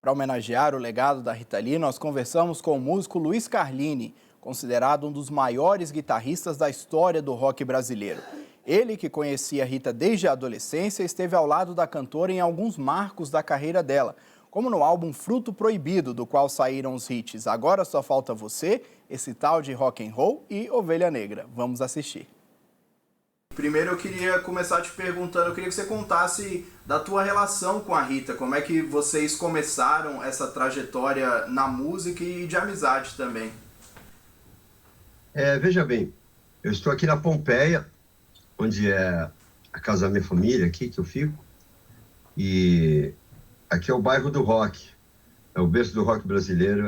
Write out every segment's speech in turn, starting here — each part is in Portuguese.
Para homenagear o legado da Rita Lee, nós conversamos com o músico Luiz Carlini, considerado um dos maiores guitarristas da história do rock brasileiro. Ele, que conhecia a Rita desde a adolescência, esteve ao lado da cantora em alguns marcos da carreira dela, como no álbum Fruto Proibido, do qual saíram os hits Agora Só Falta Você, Esse Tal de Rock and Roll e Ovelha Negra. Vamos assistir. Primeiro eu queria começar te perguntando, eu queria que você contasse da tua relação com a Rita, como é que vocês começaram essa trajetória na música e de amizade também. Veja bem, eu estou aqui na Pompeia, onde é a casa da minha família, aqui que eu fico, e aqui é o bairro do rock, é o berço do rock brasileiro,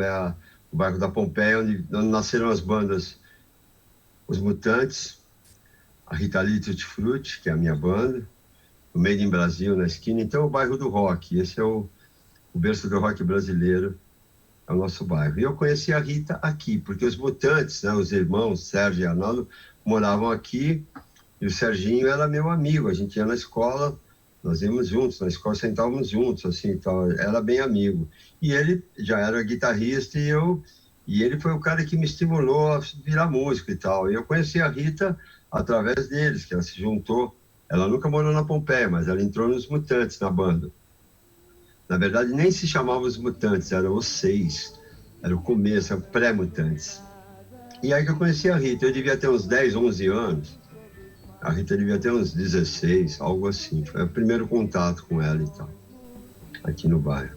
o bairro da Pompeia, onde nasceram as bandas Os Mutantes, a Rita Lee Tutti Frutti, que é a minha banda, o Made in Brasil na esquina. Então é o bairro do rock, esse é o berço do rock brasileiro, é o nosso bairro. E eu conheci a Rita aqui, porque os Mutantes, né, os irmãos Sérgio e Arnaldo, moravam aqui, e o Serginho era meu amigo, a gente ia na escola, nós íamos juntos, na escola sentávamos juntos, assim, tal, era bem amigo. E ele já era guitarrista e ele foi o cara que me estimulou a virar músico e tal. E eu conheci a Rita através deles, que ela se juntou. Ela nunca morou na Pompeia, mas ela entrou nos Mutantes, na banda. Na verdade, nem se chamava Os Mutantes, eram os 6. Era o começo, era o pré-Mutantes. E aí que eu conheci a Rita, eu devia ter uns 10, 11 anos. A Rita devia ter uns 16, algo assim. Foi o primeiro contato com ela e tal, aqui no bairro.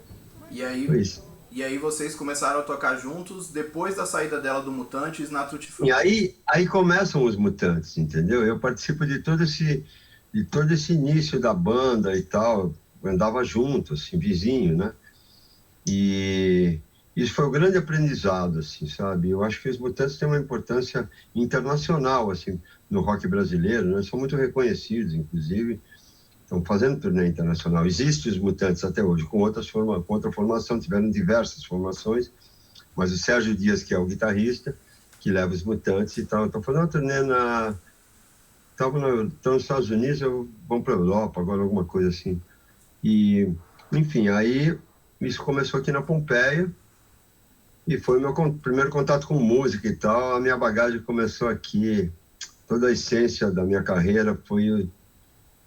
Foi isso. E aí vocês começaram a tocar juntos depois da saída dela do Mutantes na Tutti Frutti. E aí começam os Mutantes, entendeu? Eu participo de todo esse início da banda e tal. Eu andava junto, assim, vizinho, né? E isso foi um grande aprendizado, assim, sabe? Eu acho que os Mutantes têm uma importância internacional, assim, no rock brasileiro, né? São muito reconhecidos, inclusive. Estão fazendo turnê internacional. Existem os Mutantes até hoje, com outra formação, tiveram diversas formações, mas o Sérgio Dias, que é o guitarrista, que leva os Mutantes e tal, estão fazendo uma turnê estão nos Estados Unidos, vão para a Europa, agora alguma coisa assim. E, enfim, aí isso começou aqui na Pompeia, e foi o meu primeiro contato com música e tal. A minha bagagem começou aqui, toda a essência da minha carreira foi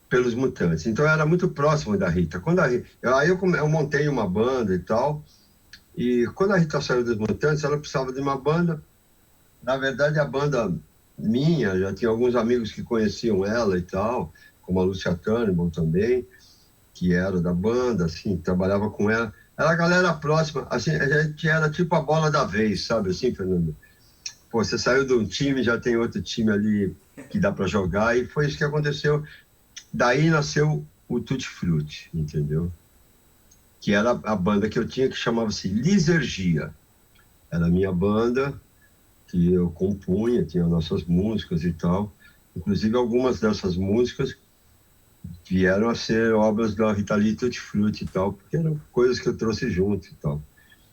pelos Mutantes. Então eu era muito próximo da Rita. Aí eu montei uma banda e tal, e quando a Rita saiu dos Mutantes, ela precisava de uma banda. Na verdade, a banda minha, já tinha alguns amigos que conheciam ela e tal, como a Lúcia Tannenbaum também, que era da banda, assim, trabalhava com ela. Era a galera próxima, assim, a gente era tipo a bola da vez, sabe assim, Fernando? Pô, você saiu de um time, já tem outro time ali que dá para jogar, e foi isso que aconteceu. Daí nasceu o Tutti Frutti, entendeu? Que era a banda que eu tinha, que chamava-se Lisergia. Era a minha banda, que eu compunha, tinha nossas músicas e tal. Inclusive, algumas dessas músicas vieram a ser obras da Rita Lee Tutti Frutti e tal, porque eram coisas que eu trouxe junto e tal.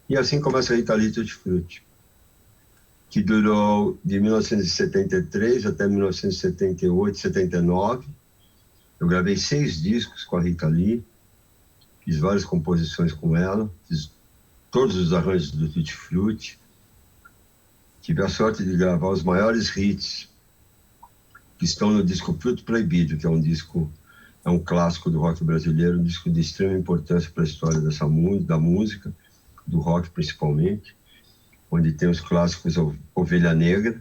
E assim começa a Rita Lee Tutti Frutti, que durou de 1973 até 1978, 79. Eu gravei 6 discos com a Rita Lee, fiz várias composições com ela, fiz todos os arranjos do Tutti Frutti. Tive a sorte de gravar os maiores hits que estão no disco Fruto Proibido, que é um clássico do rock brasileiro, um disco de extrema importância para a história da música, do rock principalmente, onde tem os clássicos Ovelha Negra,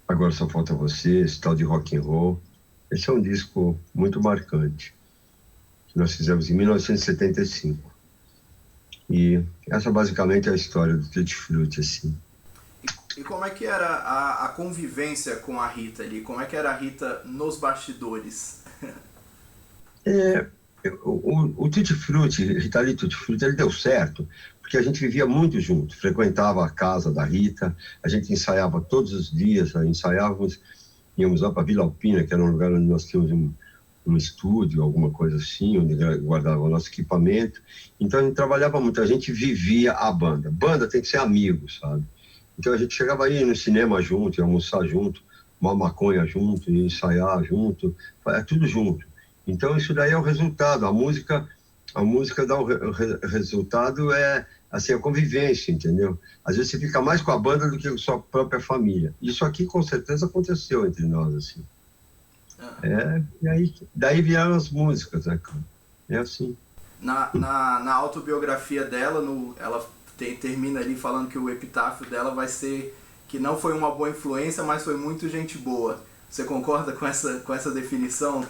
Agora Só Falta Você, esse tal de rock and roll. Esse é um disco muito marcante, que nós fizemos em 1975. E essa basicamente é a história do Tutti Frutti, assim. E como é que era a convivência com a Rita ali? Como é que era a Rita nos bastidores? O Tutti Frutti, Rita Lee Tutti Frutti, ele deu certo, porque a gente vivia muito junto, frequentava a casa da Rita, a gente ensaiava todos os dias, íamos lá para Vila Alpina, que era um lugar onde nós tínhamos um estúdio, alguma coisa assim, onde guardava o nosso equipamento. Então a gente trabalhava muito, a gente vivia a banda. Banda tem que ser amigo, sabe? Então a gente chegava aí no cinema junto, ia almoçar junto, uma maconha junto, ia ensaiar junto, tudo junto. Então isso daí é o resultado. A música, A música dá resultado é assim, a convivência, entendeu? Às vezes você fica mais com a banda do que com a sua própria família. Isso aqui com certeza aconteceu entre nós, assim. E aí, daí vieram as músicas, né, cara? É assim. Na autobiografia dela, ela termina ali falando que o epitáfio dela vai ser que não foi uma boa influência, mas foi muito gente boa. Você concorda com essa definição?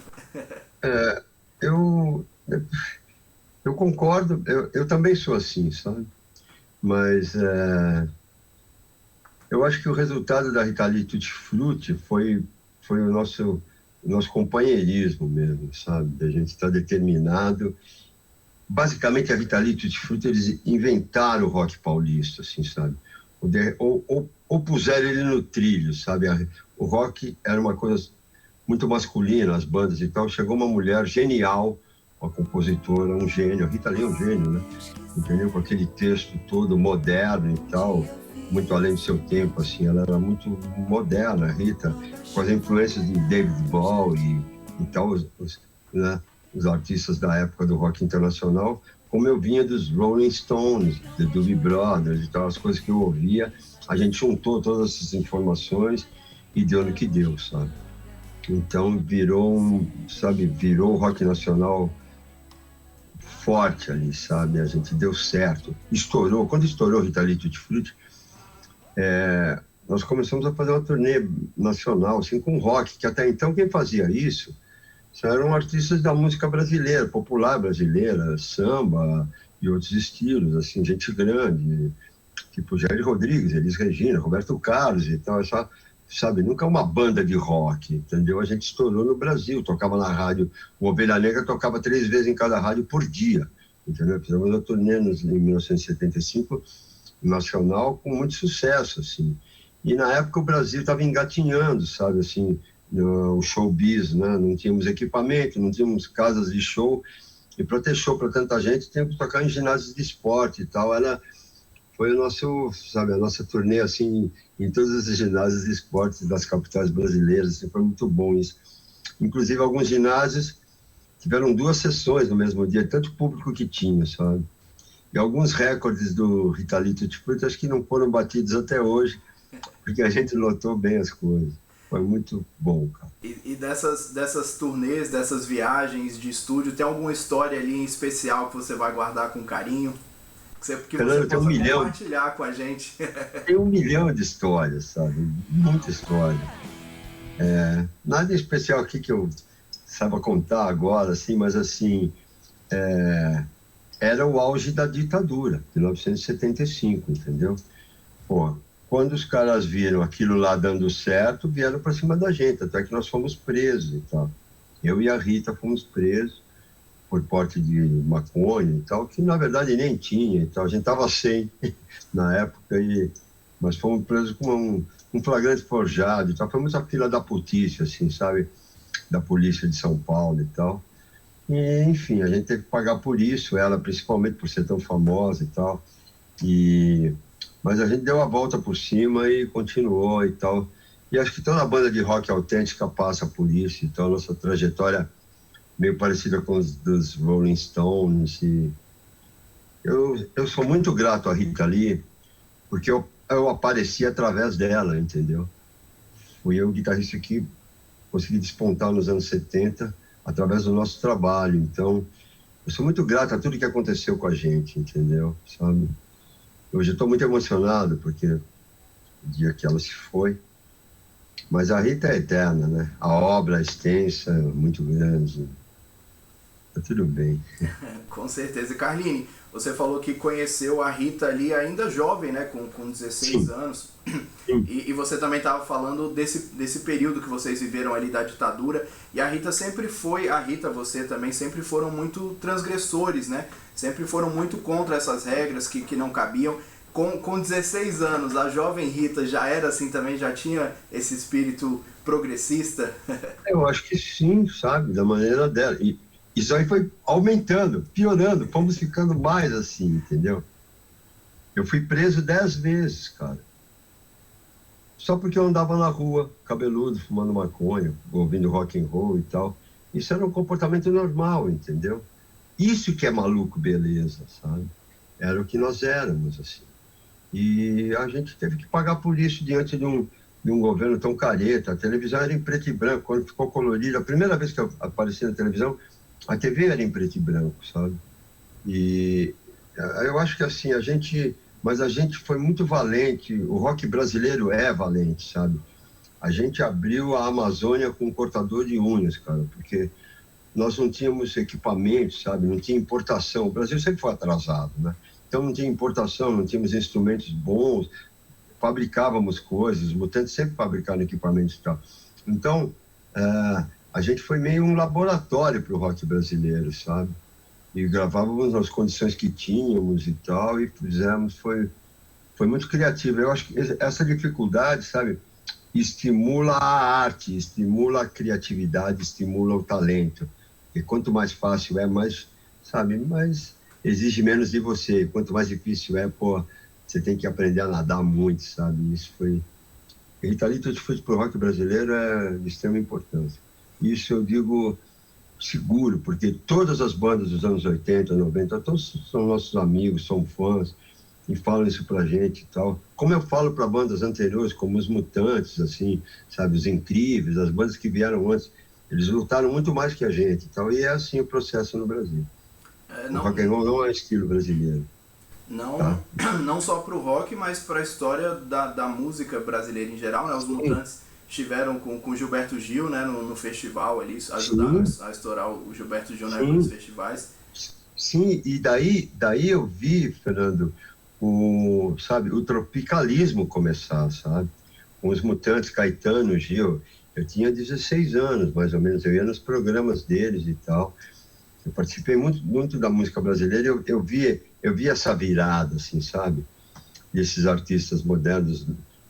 Eu, eu concordo, eu também sou assim, sabe? Mas eu acho que o resultado da Rita Lee Tutti Frutti foi o nosso companheirismo mesmo, sabe? A gente está determinado. Basicamente, a Rita Lee Tutti Frutti, eles inventaram o rock paulista, assim, sabe? Ou puseram ele no trilho, sabe? O rock era uma coisa muito masculina, as bandas e tal. Chegou uma mulher genial, uma compositora, um gênio. A Rita Lee é um gênio, né? Entendeu? Com aquele texto todo moderno e tal, muito além do seu tempo, assim. Ela era muito moderna, a Rita, com as influências de David Bowie e tal, né? Os artistas da época do rock internacional, como eu vinha dos Rolling Stones, do Doobie Brothers e tal, as coisas que eu ouvia, a gente juntou todas essas informações e deu no que deu, sabe? Então virou o rock nacional forte ali, sabe? A gente deu certo, estourou. Quando estourou Rita Lee Tutti Frutti, nós começamos a fazer uma turnê nacional, assim, com rock, que até então quem fazia isso eram artistas da música brasileira, popular brasileira, samba e outros estilos, assim, gente grande, tipo Jair Rodrigues, Elis Regina, Roberto Carlos e tal, sabe, nunca uma banda de rock, entendeu? A gente estourou no Brasil, tocava na rádio, o Ovelha Negra tocava 3 vezes em cada rádio por dia, entendeu? Fizemos uma turnê em 1975, nacional, com muito sucesso, assim. E na época o Brasil estava engatinhando, sabe, assim, o showbiz, né? Não tínhamos equipamento, não tínhamos casas de show, e para ter show para tanta gente, tínhamos que tocar em ginásios de esporte e tal. Foi a nossa turnê, assim, em todos os ginásios de esporte das capitais brasileiras, assim, foi muito bom isso. Inclusive, alguns ginásios tiveram 2 sessões no mesmo dia, tanto público que tinha, sabe? E alguns recordes do Rita Lee Tutti Frutti, acho que não foram batidos até hoje, porque a gente lotou bem as coisas. Foi muito bom, cara. E dessas turnês, dessas viagens de estúdio, tem alguma história ali em especial que você vai guardar com carinho? Que você possa compartilhar com a gente? Tem 1 milhão de histórias, sabe? Muita história. Nada em especial aqui que eu saiba contar agora, assim, mas assim, era o auge da ditadura, de 1975, entendeu? Pô, quando os caras viram aquilo lá dando certo, vieram para cima da gente, até que nós fomos presos e tal. Eu e a Rita fomos presos por porte de maconha e tal, que na verdade nem tinha e tal. A gente estava sem na época, mas fomos presos com um flagrante forjado e tal. Foi muita fila da putice, assim, sabe? Da polícia de São Paulo e tal. E, enfim, a gente teve que pagar por isso, ela principalmente por ser tão famosa e tal. Mas a gente deu a volta por cima e continuou e tal. E acho que toda banda de rock autêntica passa por isso. Então, a nossa trajetória meio parecida com os dos Rolling Stones. E eu sou muito grato à Rita Lee, porque eu apareci através dela, entendeu? Fui eu, guitarrista, que consegui despontar nos anos 70 através do nosso trabalho. Então, eu sou muito grato a tudo que aconteceu com a gente, entendeu? Sabe? Hoje eu estou muito emocionado, porque o dia que ela se foi. Mas a Rita é eterna, né? A obra é extensa, muito grande. Tá tudo bem. Com certeza. E Carline, você falou que conheceu a Rita ali ainda jovem, né? Com 16 Sim. anos. Sim. E você também estava falando desse período que vocês viveram ali da ditadura. E a Rita, você também, sempre foram muito transgressores, né? Sempre foram muito contra essas regras que não cabiam. Com 16 anos, a jovem Rita já era assim também? Já tinha esse espírito progressista? Eu acho que sim, sabe? Da maneira dela. E isso aí foi aumentando, piorando. Fomos ficando mais assim, entendeu? Eu fui preso 10 vezes, cara. Só porque eu andava na rua, cabeludo, fumando maconha, ouvindo rock and roll e tal. Isso era um comportamento normal, entendeu? Isso que é maluco, beleza, sabe? Era o que nós éramos, assim. E a gente teve que pagar por isso diante de um governo tão careta. A televisão era em preto e branco, quando ficou colorida. A primeira vez que eu apareci na televisão, a TV era em preto e branco, sabe? E eu acho que assim, mas a gente foi muito valente, o rock brasileiro é valente, sabe? A gente abriu a Amazônia com um cortador de unhas, cara, porque nós não tínhamos equipamento, sabe? Não tinha importação. O Brasil sempre foi atrasado, né? Então não tinha importação, não tínhamos instrumentos bons, fabricávamos coisas, os Mutantes sempre fabricaram equipamentos e tal. Então, a gente foi meio um laboratório para o rock brasileiro, sabe? E gravávamos nas condições que tínhamos e tal, e fizemos, foi muito criativo. Eu acho que essa dificuldade, sabe, estimula a arte, estimula a criatividade, estimula o talento. E quanto mais fácil é, mais, sabe, mais exige menos de você. Quanto mais difícil é, pô, você tem que aprender a nadar muito, sabe? Isso foi... Rita Lee Tutti-Frutti para o rock brasileiro é de extrema importância. Isso eu digo seguro, porque todas as bandas dos anos 80, 90, todos são nossos amigos, são fãs, e falam isso pra gente e tal. Como eu falo para bandas anteriores, como os Mutantes, assim, sabe, os Incríveis, as bandas que vieram antes, eles lutaram muito mais que a gente e tal, e é assim o processo no Brasil. O rock and roll não é estilo brasileiro. Não, tá? Não só para o rock, mas para a história da música brasileira em geral, né? Os Mutantes estiveram com Gilberto Gil, né, no festival ali, ajudaram a estourar o Gilberto Gil nos festivais. Sim, e daí eu vi, Fernando, sabe, o tropicalismo começar, sabe? Com os Mutantes, Caetano, Gil. Eu tinha 16 anos, mais ou menos, eu ia nos programas deles e tal. Eu participei muito da música brasileira, eu vi essa virada, assim, sabe? Desses artistas modernos,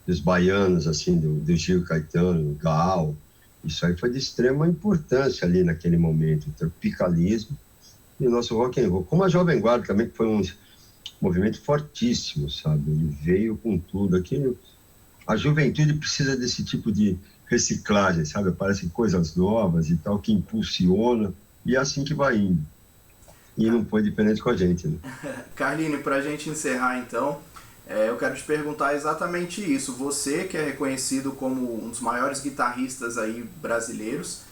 dos baianos, assim, do Gil, Caetano, Gal. Isso aí foi de extrema importância ali naquele momento, o tropicalismo e o nosso rock and roll. Como a Jovem Guarda também, que foi um movimento fortíssimo, sabe? Ele veio com tudo. Aquilo, a juventude precisa desse tipo de reciclagem, sabe? Aparecem coisas novas e tal, que impulsiona, e é assim que vai indo. E não foi diferente com a gente, né? Carline, para a gente encerrar então, eu quero te perguntar exatamente isso. Você, que é reconhecido como um dos maiores guitarristas aí brasileiros,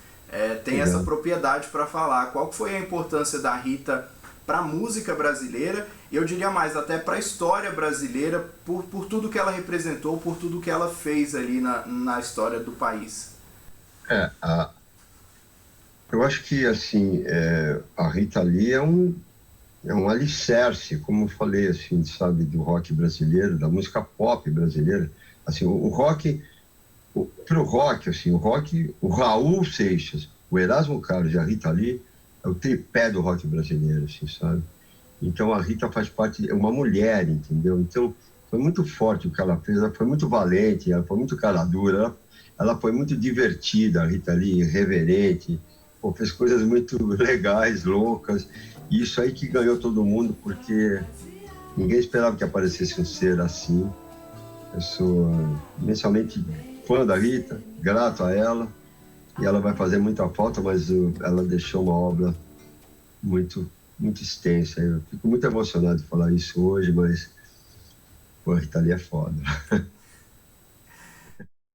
tem essa propriedade para falar. Qual foi a importância da Rita para a música brasileira, e eu diria mais, até para a história brasileira, por tudo que ela representou, por tudo que ela fez ali na história do país? Eu acho que, assim, a Rita Lee é um alicerce, como eu falei, assim, sabe, do rock brasileiro, da música pop brasileira. Assim, o rock, pro rock, assim, o Raul Seixas, o Erasmo Carlos e a Rita Lee é o tripé do rock brasileiro, assim, sabe? Então a Rita faz parte, é uma mulher, entendeu? Então foi muito forte o que ela fez, ela foi muito valente, ela foi muito cara dura, ela foi muito divertida, a Rita Lee, irreverente, pô, fez coisas muito legais, loucas, e isso aí que ganhou todo mundo, porque ninguém esperava que aparecesse um ser assim. Eu sou imensamente fã da Rita, grato a ela, e ela vai fazer muita falta, mas ela deixou uma obra muito, muito extensa. Eu fico muito emocionado de falar isso hoje, mas pô, a Rita Lee é foda.